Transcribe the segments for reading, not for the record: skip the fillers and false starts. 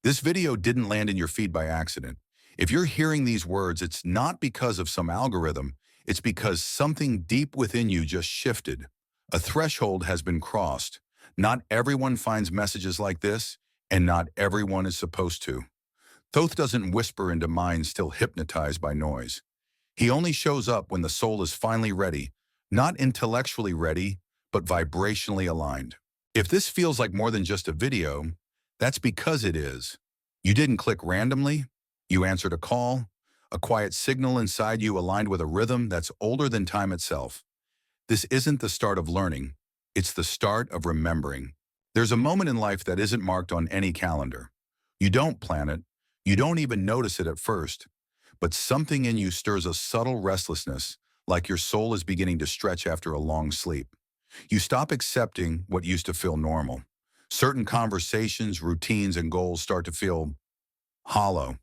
This video didn't land in your feed by accident. If you're hearing these words, it's not because of some algorithm, it's because something deep within you just shifted. A threshold has been crossed. Not everyone finds messages like this, and not everyone is supposed to. Thoth doesn't whisper into minds still hypnotized by noise. He only shows up when the soul is finally ready, not intellectually ready, but vibrationally aligned. If this feels like more than just a video, that's because it is. You didn't click randomly, you answered a call, a quiet signal inside you aligned with a rhythm that's older than time itself. This isn't the start of learning, it's the start of remembering. There's a moment in life that isn't marked on any calendar. You don't plan it, you don't even notice it at first, but something in you stirs a subtle restlessness, like your soul is beginning to stretch after a long sleep. You stop accepting what used to feel normal. Certain conversations, routines, and goals start to feel hollow.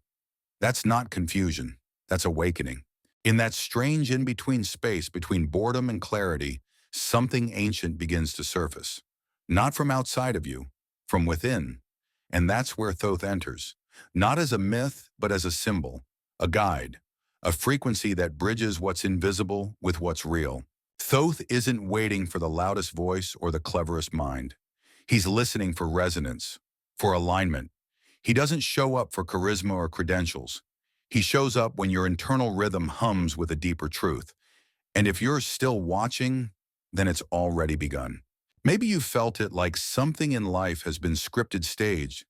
That's not confusion, that's awakening. In that strange in-between space between boredom and clarity, something ancient begins to surface. Not from outside of you, from within. And that's where Thoth enters. Not as a myth, but as a symbol, a guide, a frequency that bridges what's invisible with what's real. Thoth isn't waiting for the loudest voice or the cleverest mind. He's listening for resonance, for alignment. He doesn't show up for charisma or credentials. He shows up when your internal rhythm hums with a deeper truth. And if you're still watching, then it's already begun. Maybe you felt it like something in life has been scripted staged,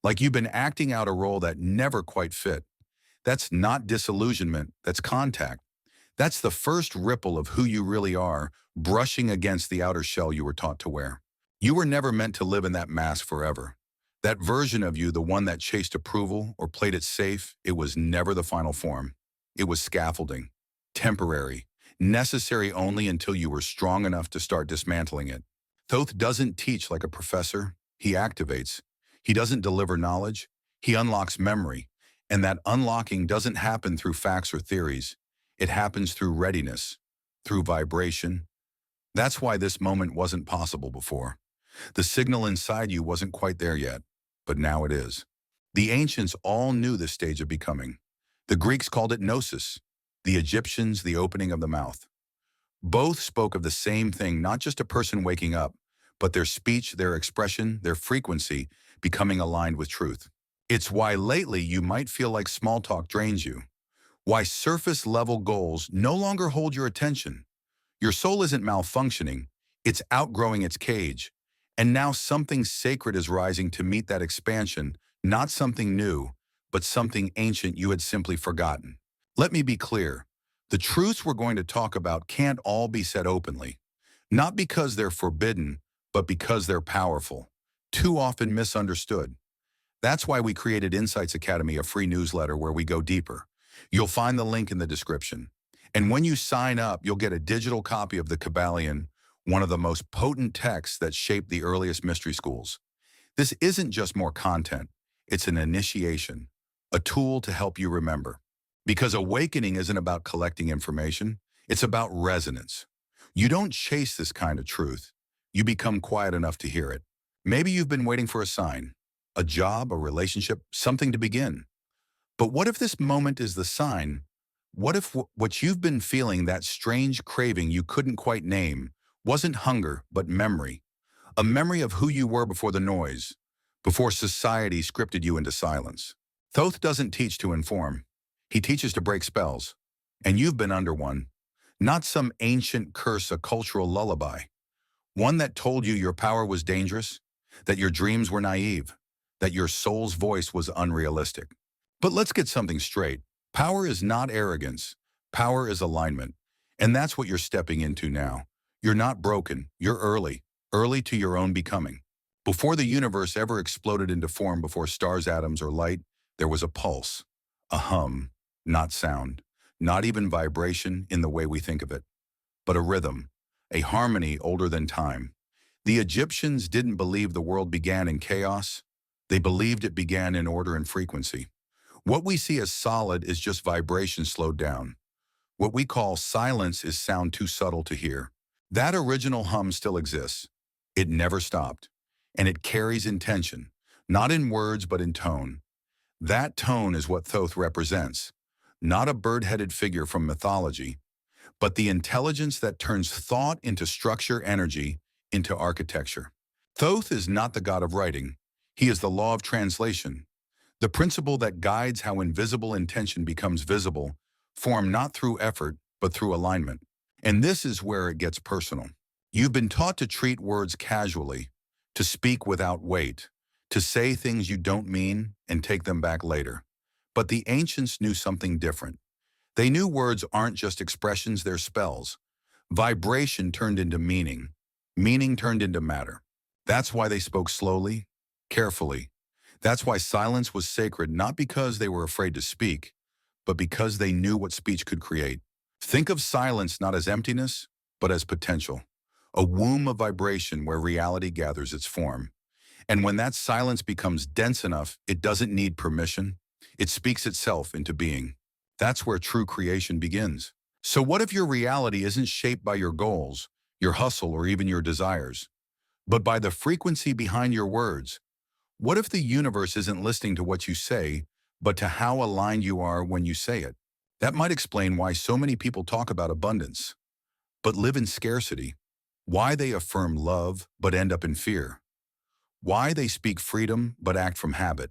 like you've been acting out a role that never quite fit. That's not disillusionment, that's contact. That's the first ripple of who you really are, brushing against the outer shell you were taught to wear. You were never meant to live in that mask forever. That version of you, the one that chased approval or played it safe, it was never the final form. It was scaffolding, temporary, necessary only until you were strong enough to start dismantling it. Thoth doesn't teach like a professor, he activates. He doesn't deliver knowledge, he unlocks memory. And that unlocking doesn't happen through facts or theories. It happens through readiness, through vibration. That's why this moment wasn't possible before. The signal inside you wasn't quite there yet, but now it is. The ancients all knew this stage of becoming. The Greeks called it gnosis, the Egyptians the opening of the mouth. Both spoke of the same thing, not just a person waking up, but their speech, their expression, their frequency becoming aligned with truth. It's why lately you might feel like small talk drains you. Why surface-level goals no longer hold your attention. Your soul isn't malfunctioning, it's outgrowing its cage. And now something sacred is rising to meet that expansion, not something new, but something ancient you had simply forgotten. Let me be clear. The truths we're going to talk about can't all be said openly. Not because they're forbidden, but because they're powerful. Too often misunderstood. That's why we created Insights Academy, a free newsletter where we go deeper. You'll find the link in the description. And when you sign up, you'll get a digital copy of the Kabbalion, one of the most potent texts that shaped the earliest mystery schools. This isn't just more content, it's an initiation, a tool to help you remember. Because awakening isn't about collecting information, it's about resonance. You don't chase this kind of truth, you become quiet enough to hear it. Maybe you've been waiting for a sign, a job, a relationship, something to begin. But what if this moment is the sign? What if what you've been feeling, that strange craving you couldn't quite name, wasn't hunger, but memory? A memory of who you were before the noise, before society scripted you into silence. Thoth doesn't teach to inform. He teaches to break spells. And you've been under one. Not some ancient curse, a cultural lullaby. One that told you your power was dangerous, that your dreams were naive, that your soul's voice was unrealistic. But let's get something straight. Power is not arrogance. Power is alignment. And that's what you're stepping into now. You're not broken. You're early to your own becoming. Before the universe ever exploded into form, before stars, atoms, or light, there was a pulse, a hum, not sound, not even vibration in the way we think of it, but a rhythm, a harmony older than time. The Egyptians didn't believe the world began in chaos. They believed it began in order and frequency. What we see as solid is just vibration slowed down. What we call silence is sound too subtle to hear. That original hum still exists. It never stopped. And it carries intention. not in words but in tone. That tone is what Thoth represents, not a bird-headed figure from mythology, but the intelligence that turns thought into structure, energy into architecture. Thoth is not the god of writing. He is the law of translation, the principle that guides how invisible intention becomes visible, formed not through effort, but through alignment. And this is where it gets personal. You've been taught to treat words casually, to speak without weight, to say things you don't mean and take them back later. But the ancients knew something different. They knew words aren't just expressions, they're spells. Vibration turned into meaning. Meaning turned into matter. That's why they spoke slowly, carefully. That's why silence was sacred, not because they were afraid to speak, but because they knew what speech could create. Think of silence not as emptiness, but as potential. A womb of vibration where reality gathers its form. And when that silence becomes dense enough, it doesn't need permission. It speaks itself into being. That's where true creation begins. So what if your reality isn't shaped by your goals, your hustle, or even your desires, but by the frequency behind your words? What if the universe isn't listening to what you say, but to how aligned you are when you say it? That might explain why so many people talk about abundance, but live in scarcity. Why they affirm love, but end up in fear. Why they speak freedom, but act from habit.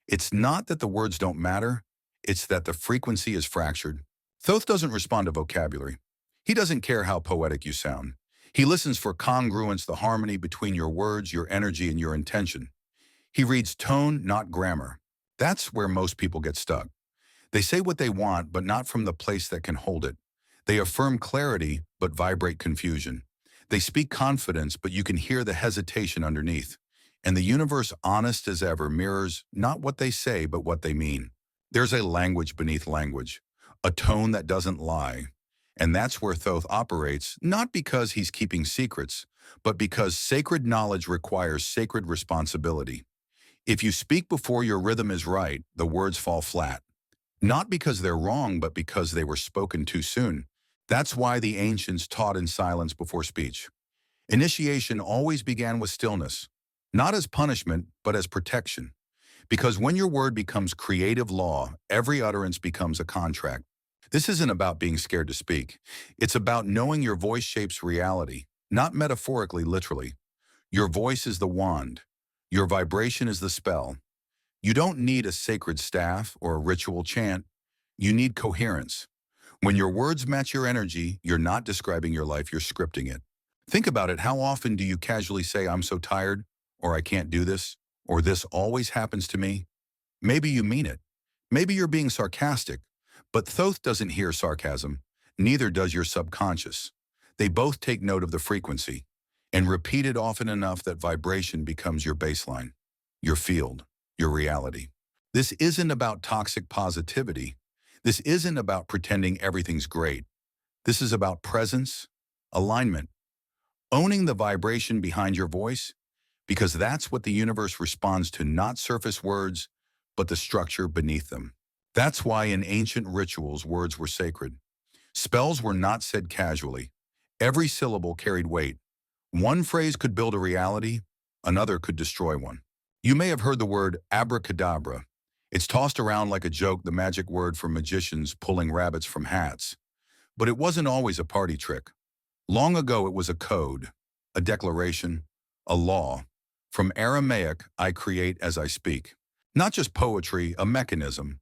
It's not that the words don't matter, it's that the frequency is fractured. Thoth doesn't respond to vocabulary. He doesn't care how poetic you sound. He listens for congruence, the harmony between your words, your energy, and your intention. He reads tone, not grammar. That's where most people get stuck. They say what they want, but not from the place that can hold it. They affirm clarity, but vibrate confusion. They speak confidence, but you can hear the hesitation underneath. And the universe, honest as ever, mirrors not what they say, but what they mean. There's a language beneath language, a tone that doesn't lie. And that's where Thoth operates, not because he's keeping secrets, but because sacred knowledge requires sacred responsibility. If you speak before your rhythm is right, the words fall flat. Not because they're wrong, but because they were spoken too soon. That's why the ancients taught in silence before speech. Initiation always began with stillness, not as punishment, but as protection. Because when your word becomes creative law, every utterance becomes a contract. This isn't about being scared to speak. It's about knowing your voice shapes reality, not metaphorically, literally. Your voice is the wand. Your vibration is the spell. You don't need a sacred staff or a ritual chant. You need coherence. When your words match your energy, you're not describing your life, you're scripting it. Think about it. How often do you casually say, "I'm so tired," or "I can't do this," or "this always happens to me"? Maybe you mean it. Maybe you're being sarcastic. But Thoth doesn't hear sarcasm. Neither does your subconscious. They both take note of the frequency and repeat it often enough that vibration becomes your baseline, your field, your reality. This isn't about toxic positivity. This isn't about pretending everything's great. This is about presence, alignment, owning the vibration behind your voice, because that's what the universe responds to, not surface words, but the structure beneath them. That's why in ancient rituals, words were sacred. Spells were not said casually. Every syllable carried weight. One phrase could build a reality, another could destroy one. You may have heard the word abracadabra. It's tossed around like a joke, the magic word for magicians pulling rabbits from hats. But it wasn't always a party trick. Long ago, it was a code, a declaration, a law. From Aramaic, I create as I speak. Not just poetry, a mechanism.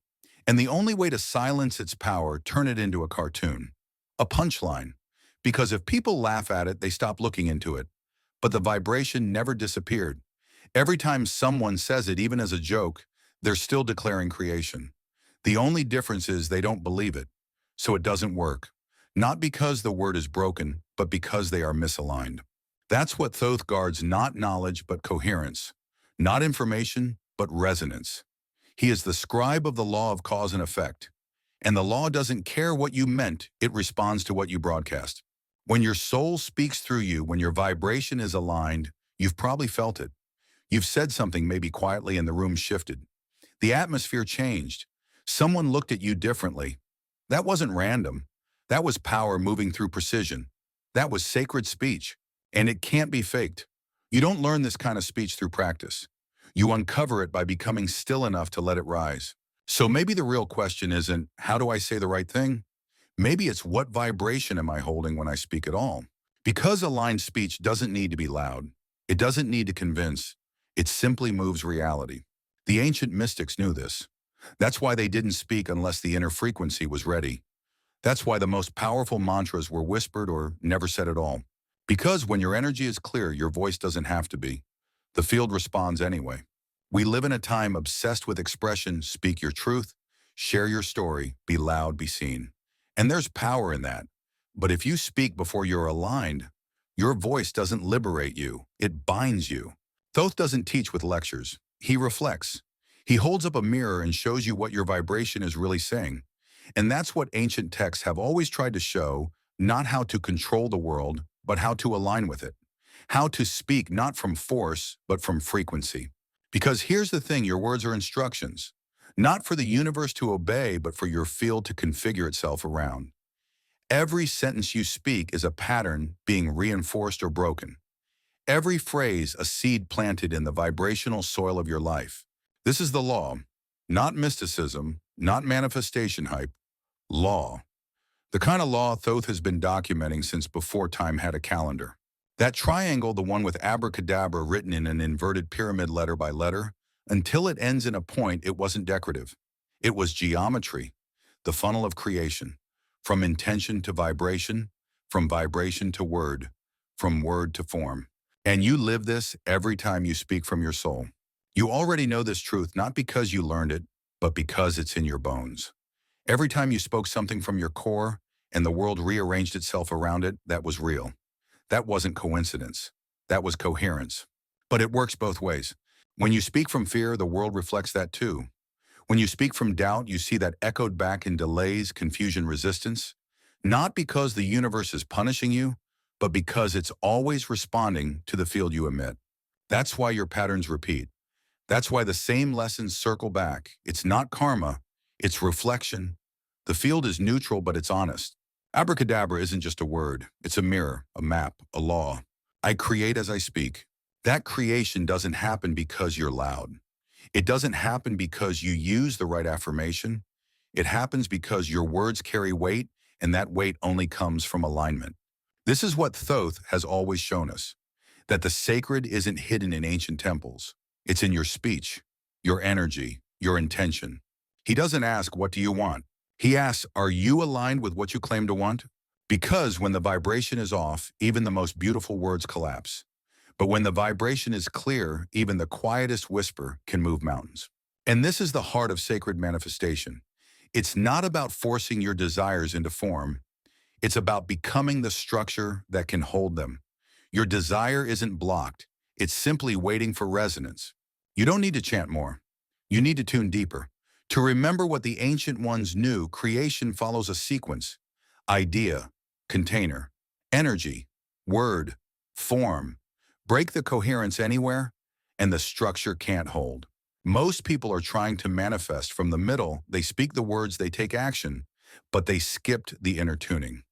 And the only way to silence its power, turn it into a cartoon, a punchline. Because if people laugh at it, they stop looking into it. But the vibration never disappeared. Every time someone says it, even as a joke, they're still declaring creation. The only difference is they don't believe it, so it doesn't work. Not because the word is broken, but because they are misaligned. That's what Thoth guards, not knowledge, but coherence. Not information, but resonance. He is the scribe of the law of cause and effect. And the law doesn't care what you meant, it responds to what you broadcast. When your soul speaks through you, when your vibration is aligned, you've probably felt it. You've said something maybe quietly and the room shifted. The atmosphere changed. Someone looked at you differently. That wasn't random. That was power moving through precision. That was sacred speech. And it can't be faked. You don't learn this kind of speech through practice. You uncover it by becoming still enough to let it rise. So maybe the real question isn't, how do I say the right thing? Maybe it's, what vibration am I holding when I speak at all? Because aligned speech doesn't need to be loud. It doesn't need to convince. It simply moves reality. The ancient mystics knew this. That's why they didn't speak unless the inner frequency was ready. That's why the most powerful mantras were whispered or never said at all. Because when your energy is clear, your voice doesn't have to be. The field responds anyway. We live in a time obsessed with expression. Speak your truth, share your story, be loud, be seen. And there's power in that. But if you speak before you're aligned, your voice doesn't liberate you, it binds you. Thoth doesn't teach with lectures. He reflects. He holds up a mirror and shows you what your vibration is really saying. And that's what ancient texts have always tried to show, not how to control the world, but how to align with it. How to speak not from force, but from frequency. Because here's the thing, your words are instructions. Not for the universe to obey, but for your field to configure itself around. Every sentence you speak is a pattern being reinforced or broken. Every phrase a seed planted in the vibrational soil of your life. This is the law, not mysticism, not manifestation hype. Law. The kind of law Thoth has been documenting since before time had a calendar. That triangle, the one with abracadabra written in an inverted pyramid letter by letter, until it ends in a point, it wasn't decorative. It was geometry, the funnel of creation, from intention to vibration, from vibration to word, from word to form. And you live this every time you speak from your soul. You already know this truth not because you learned it, but because it's in your bones. Every time you spoke something from your core and the world rearranged itself around it, that was real. That wasn't coincidence. That was coherence. But it works both ways. When you speak from fear, the world reflects that too. When you speak from doubt, you see that echoed back in delays, confusion, resistance. Not because the universe is punishing you, but because it's always responding to the field you emit. That's why your patterns repeat. That's why the same lessons circle back. It's not karma, it's reflection. The field is neutral, but it's honest. Abracadabra isn't just a word. It's a mirror, a map, a law. I create as I speak. That creation doesn't happen because you're loud. It doesn't happen because you use the right affirmation. It happens because your words carry weight, and that weight only comes from alignment. This is what Thoth has always shown us, that the sacred isn't hidden in ancient temples. It's in your speech, your energy, your intention. He doesn't ask, what do you want? He asks, are you aligned with what you claim to want? Because when the vibration is off, even the most beautiful words collapse. But when the vibration is clear, even the quietest whisper can move mountains. And this is the heart of sacred manifestation. It's not about forcing your desires into form. It's about becoming the structure that can hold them. Your desire isn't blocked. It's simply waiting for resonance. You don't need to chant more. You need to tune deeper. To remember what the ancient ones knew, creation follows a sequence. Idea, container, energy, word, form. Break the coherence anywhere, and the structure can't hold. Most people are trying to manifest from the middle. They speak the words, they take action, but they skipped the inner tuning.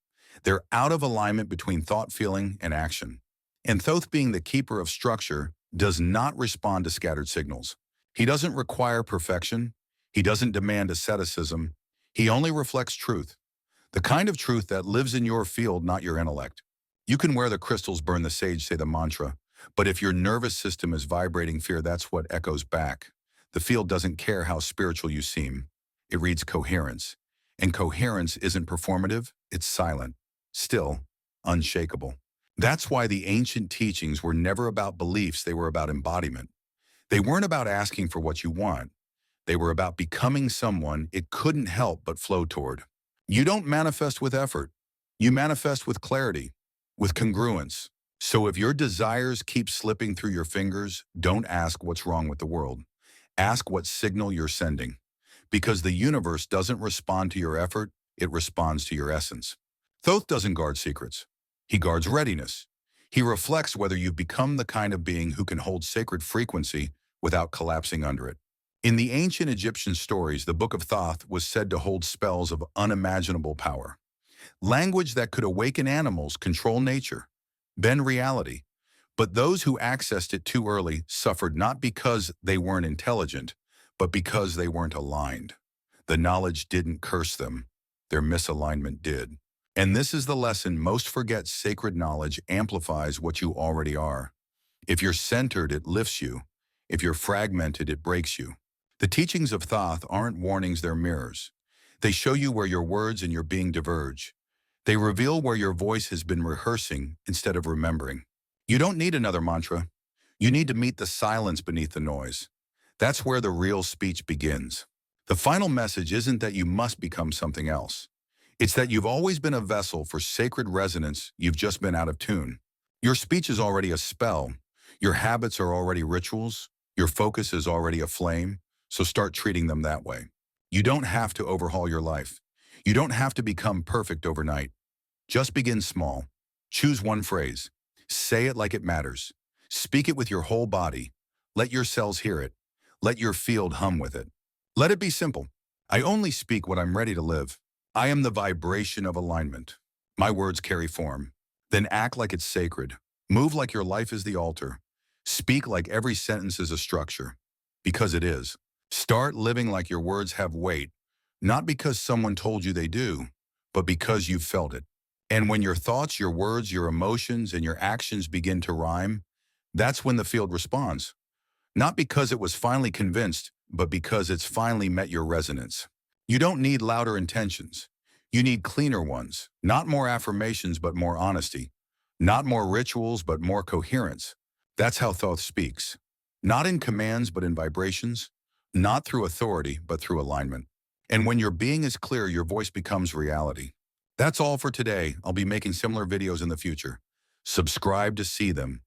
They're out of alignment between thought, feeling, and action. And Thoth, being the keeper of structure, does not respond to scattered signals. He doesn't require perfection. He doesn't demand asceticism. He only reflects truth. The kind of truth that lives in your field, not your intellect. You can wear the crystals, burn the sage, say the mantra, but if your nervous system is vibrating fear, that's what echoes back. The field doesn't care how spiritual you seem. It reads coherence. And coherence isn't performative, it's silent, still, unshakable. That's why the ancient teachings were never about beliefs, they were about embodiment. They weren't about asking for what you want. They were about becoming someone it couldn't help but flow toward. You don't manifest with effort. You manifest with clarity, with congruence. So if your desires keep slipping through your fingers, don't ask what's wrong with the world. Ask what signal you're sending. Because the universe doesn't respond to your effort, it responds to your essence. Thoth doesn't guard secrets. He guards readiness. He reflects whether you've become the kind of being who can hold sacred frequency without collapsing under it. In the ancient Egyptian stories, the Book of Thoth was said to hold spells of unimaginable power. Language that could awaken animals, control nature, bend reality. But those who accessed it too early suffered not because they weren't intelligent, but because they weren't aligned. The knowledge didn't curse them. Their misalignment did. And this is the lesson most forget: sacred knowledge amplifies what you already are. If you're centered, it lifts you. If you're fragmented, it breaks you. The teachings of Thoth aren't warnings, they're mirrors. They show you where your words and your being diverge. They reveal where your voice has been rehearsing instead of remembering. You don't need another mantra. You need to meet the silence beneath the noise. That's where the real speech begins. The final message isn't that you must become something else. It's that you've always been a vessel for sacred resonance, you've just been out of tune. Your speech is already a spell. Your habits are already rituals. Your focus is already a flame, so start treating them that way. You don't have to overhaul your life. You don't have to become perfect overnight. Just begin small. Choose one phrase. Say it like it matters. Speak it with your whole body. Let your cells hear it. Let your field hum with it. Let it be simple. I only speak what I'm ready to live. I am the vibration of alignment. My words carry form. Then act like it's sacred. Move like your life is the altar. Speak like every sentence is a structure. Because it is. Start living like your words have weight, not because someone told you they do, but because you've felt it. And when your thoughts, your words, your emotions, and your actions begin to rhyme, that's when the field responds. Not because it was finally convinced, but because it's finally met your resonance. You don't need louder intentions. You need cleaner ones. Not more affirmations, but more honesty. Not more rituals, but more coherence. That's how Thoth speaks. Not in commands, but in vibrations. Not through authority, but through alignment. And when your being is clear, your voice becomes reality. That's all for today. I'll be making similar videos in the future. Subscribe to see them.